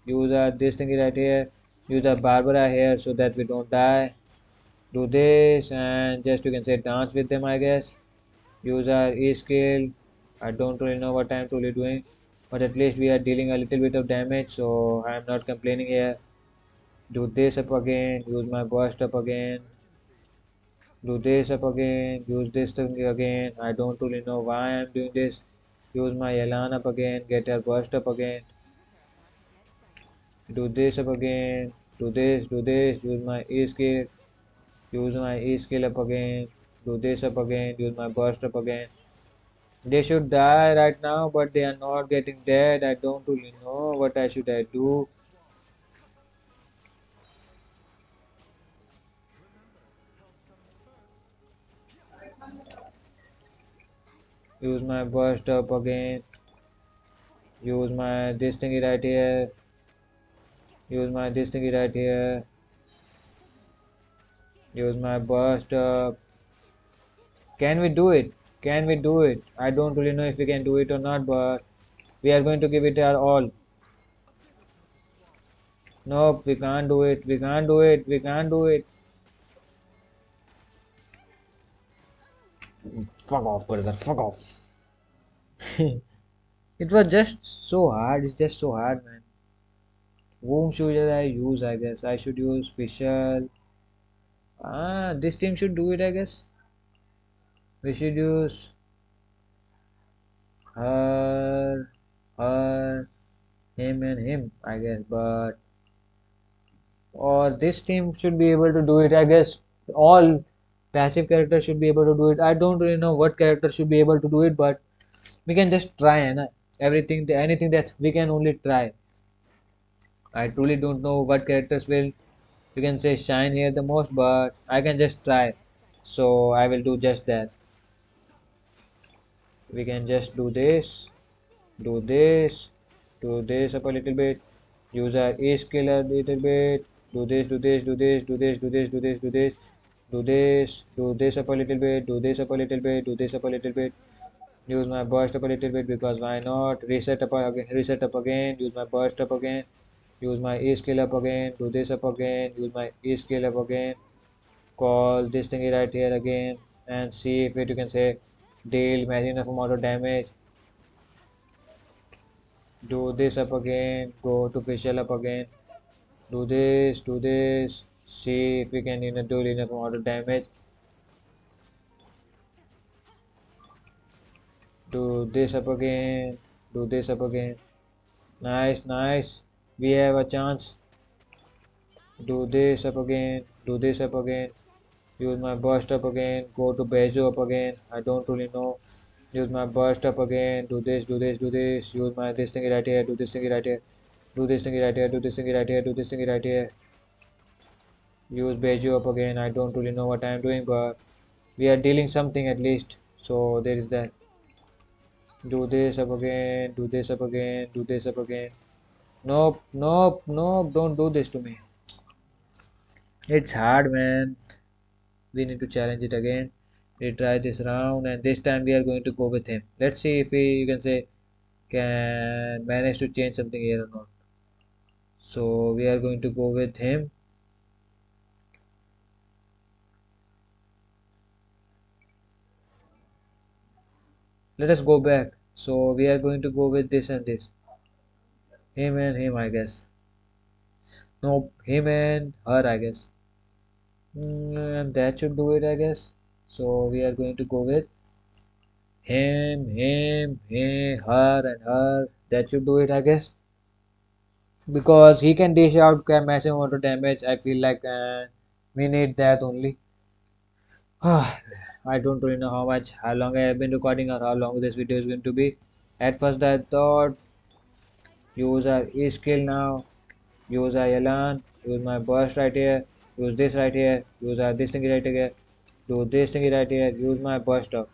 S1: Use our this thing right here. Use our Barbara here so that we don't die. Do this and just you can say dance with them, I guess. Use our E skill. I don't really know what I'm truly doing, but at least we are dealing a little bit of damage, so I'm not complaining here. Do this up again. Use my burst up again. Do this up again. Use this thing again. I don't really know why I'm doing this. Use my Elan up again. Get her burst up again. Do this up again. Do this. Do this. Use my E skill. Use my E skill up again. Do this up again. Use my burst up again. They should die right now, but they are not getting dead. I don't really know what I should I do. Use my burst up again. Use my this thingy right here. Use my this thingy right here. Use my burst up. Can we do it? Can we do it? I don't really know if we can do it or not, but we are going to give it our all. Nope, we can't do it. We can't do it. We can't do it. Fuck off, brother. Fuck off. It was just so hard. It's just so hard, man. Whom should I use? I guess I should use Fischl. This team should do it. I guess we should use her, her, him, and him. I guess, but or this team should be able to do it. I guess all passive characters should be able to do it. I don't really know what character should be able to do it, but we can just try, na? Everything, anything that we can only try. I truly don't know what characters will, you can say, shine here the most, but I can just try. So I will do just that. We can just do this, do this, do this up a little bit, use our A skill a little bit, do this, do this, do this, do this, do this, do this, do this, do this, do this up a little bit, do this up a little bit, do this up a little bit, use my burst up a little bit because why not? Reset up again, use my burst up again, use my E skill up again, do this up again, use my E skill up again. call this thingy right here again and see if it you can say deal maximum enough amount of damage. Do this up again, go to facial up again, do this, see if we can do enough amount of damage. Do this up again, do this up again. Nice, nice. We have a chance. Do this up again, do this up again. Use my burst up again, go to Bezo up again. I don't really know. Use my burst up again, do this, do this, do this. Use my this thing right here, do this thing right here. Do this thing right here, do this thing right here, do this thing right here. Use Bejo up again. I don't really know what I am doing, but we are dealing something at least. So there is that. Do this up again, do this up again, do this up again. Nope, nope, nope, don't do this to me. It's hard, man. We need to challenge it again. We try this round, and this time we are going to go with him. Let's see if we, you can say, can manage to change something here or not. So we are going to go with him. Let us go back. So we are going to go with this and this. Him and him, I guess. Nope, him and her, I guess. And that should do it, I guess. So we are going to go with him, her, and her. That should do it, I guess. Because he can dish out a massive amount of damage. I feel like we need that only. I don't really know how long I have been recording or how long this video is going to be. At first I thought use our E skill now, use our Elan, use my burst right here, use this right here, use our this thing right here, do this thing right here, use my burst up.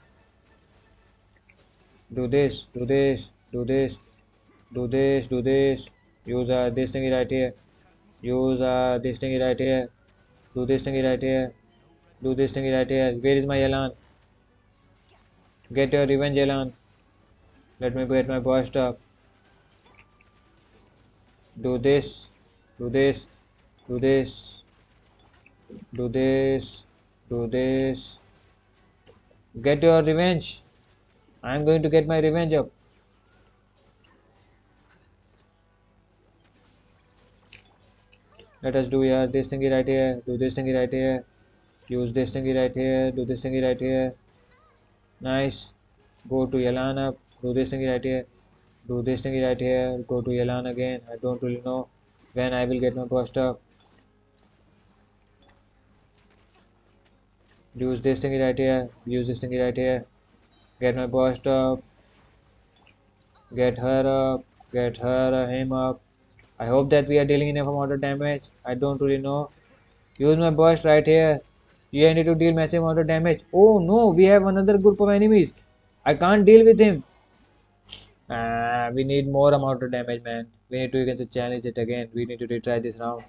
S1: Do this, do this, do this, do this, do this, use this thing right here, use this thing right here, do this thing right here, do this thing right here. Where is my Elan? Get your revenge, Elan. Let me get my burst up. Do this, do this, do this, do this, do this. Get your revenge. I am going to get my revenge up. Let us do here this thingy right here, do this thingy right here, use this thingy right here, do this thingy right here. Nice. Go to Yalan up, do this thingy right here, do this thingy right here, go to Yalan again. I don't really know when I will get my burst up. Use this thingy right here, use this thingy right here, get my burst up, get her up, get her him up. I hope that we are dealing enough amount of damage. I don't really know. Use my burst right here. You need to deal massive amount of damage. Oh no, we have another group of enemies. I can't deal with him. We need more amount of damage, man. We need to, you can say, challenge it again. We need to retry this round.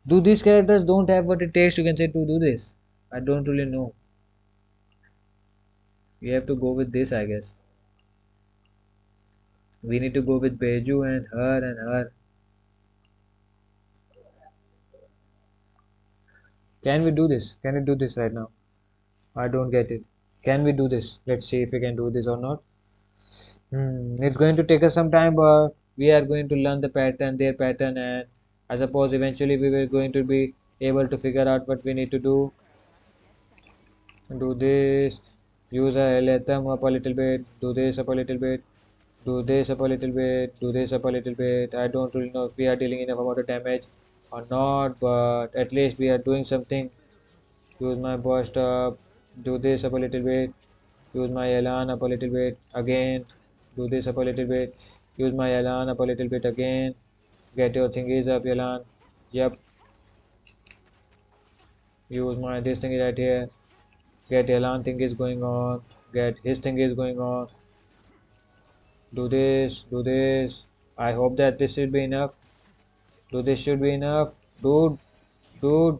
S1: Do these characters don't have what it takes, you can say, to do this? I don't really know. We have to go with this, I guess. We need to go with Beju and her and her. Can we do this? Can we do this right now? I don't get it. Can we do this? Let's see if we can do this or not. It's going to take us some time, but we are going to learn the pattern, their pattern, and I suppose eventually we were going to be able to figure out what we need to do. Do this, use a let them up a little bit, do this up a little bit, do this up a little bit, do this up a little bit. I don't really know if we are dealing enough amount of damage or not, but at least we are doing something. Use my burst up, do this up a little bit, use my Elan up a little bit again, do this up a little bit, use my Elan up a little bit again, get your thingies up Elan, yep, use my this thing right here, get Elan thing is going on, get his thing is going on, do this, I hope that this should be enough, do this should be enough, dude, dude,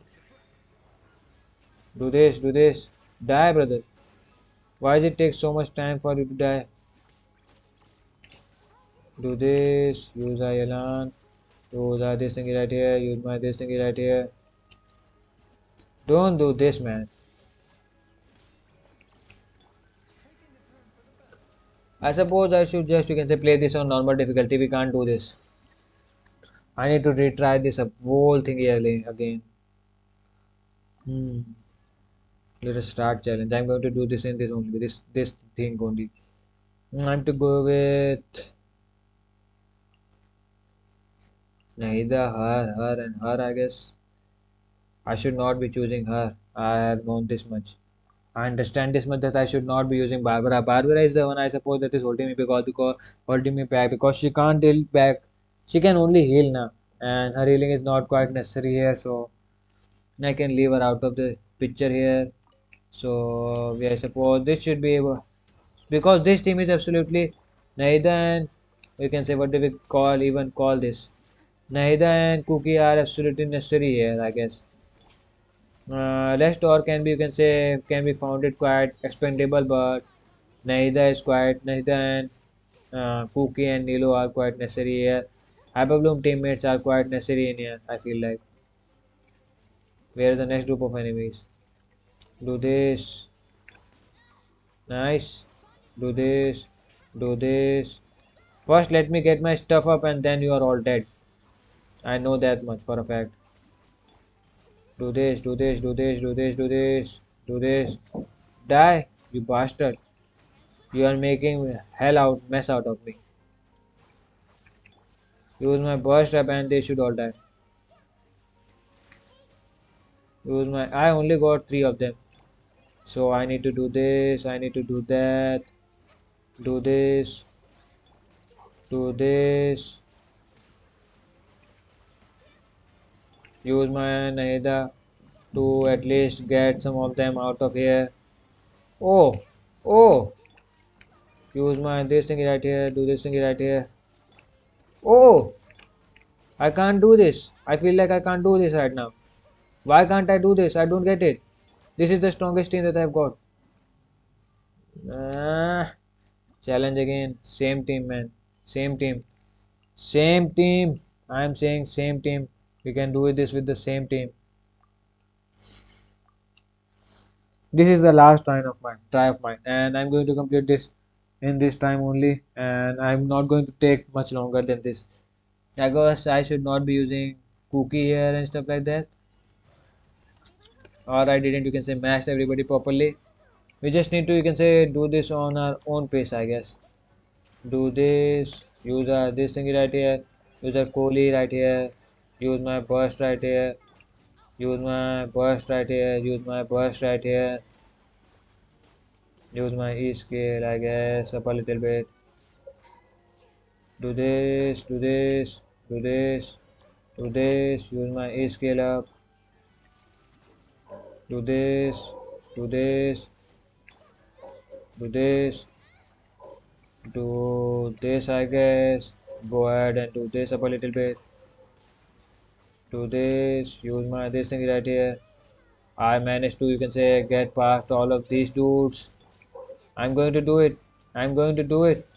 S1: do this, die brother, why does it take so much time for you to die? Do this, use Elan, use this thing right here, use my this thing right here, Don't do this, man. I suppose I should just, you can say, play this on normal difficulty. We can't do this. I need to retry this whole thing again. Hmm. Let us start challenge. I'm going to do this in this only. This thing only. I'm to go with neither her and her. I guess I should not be choosing her. I have known this much. I understand this much that I should not be using Barbara. Barbara is the one I suppose that is holding me because holding me back because she can't heal back. She can only heal now, and her healing is not quite necessary here. So I can leave her out of the picture here. So I suppose this should be able because this team is absolutely neither and we can say what do we call this? Neither and Cookie are absolutely necessary here, I guess. Rest or can be you can say can be founded quite expendable, but neither and Cookie and Nilo are quite necessary here. Hyperbloom teammates are quite necessary in here. I feel like where is the next group of enemies? Do this, nice. Do this, do this. First, let me get my stuff up, and then you are all dead. I know that much for a fact. Do this, do this, do this, do this, do this, do this. Die, you bastard. You are making hell out mess out of me. Use my burst up and they should all die. Use my I only got three of them. So I need to do this, I need to do that, do this, do this. Use my Naida to at least get some of them out of here. Oh, oh, use my this thing right here, do this thing right here. Oh, I can't do this. I feel like I can't do this right now. Why can't I do this? I don't get it. This is the strongest team that I've got. Ah, challenge again. Same team, man. Same team. Same team. I'm saying same team. We can do this with the same team. This is the last try of mine, and I'm going to complete this in this time only, and I'm not going to take much longer than this. I guess I should not be using cookie here and stuff like that, or I didn't. You can say mash everybody properly. We just need to you can say do this on our own pace, I guess. Do this. Use this thing right here. Use a Kohli right here. Use my burst right here. Use my burst right here. Use my burst right here. Use my E scale, I guess, up a little bit. Do this, do this, do this, do this. Use my E scale up. Do this, do this, do this, do this, I guess. Go ahead and do this up a little bit. Do this, use my this thing right here. I managed to, you can say, get past all of these dudes. I'm going to do it. I'm going to do it.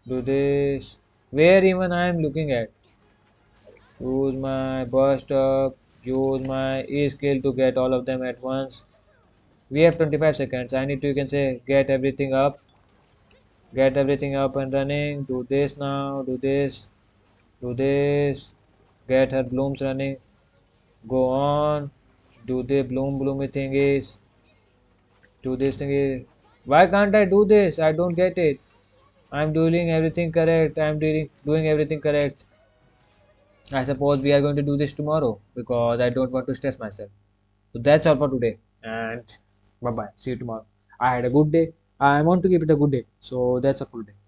S1: Do this. Where even I am looking at. Use my burst up. Use my E skill to get all of them at once. We have 25 seconds. I need to, you can say, get everything up. Get everything up and running. Do this now. Do this. Do this. Get her blooms running. Go on. Do the bloomy thingies. Do this thingy. Why can't I do this? I don't get it. I'm doing everything correct. I'm doing everything correct. I suppose we are going to do this tomorrow because I don't want to stress myself. So that's all for today. And bye bye. See you tomorrow. I had a good day. I want to keep it a good day. So that's all for today.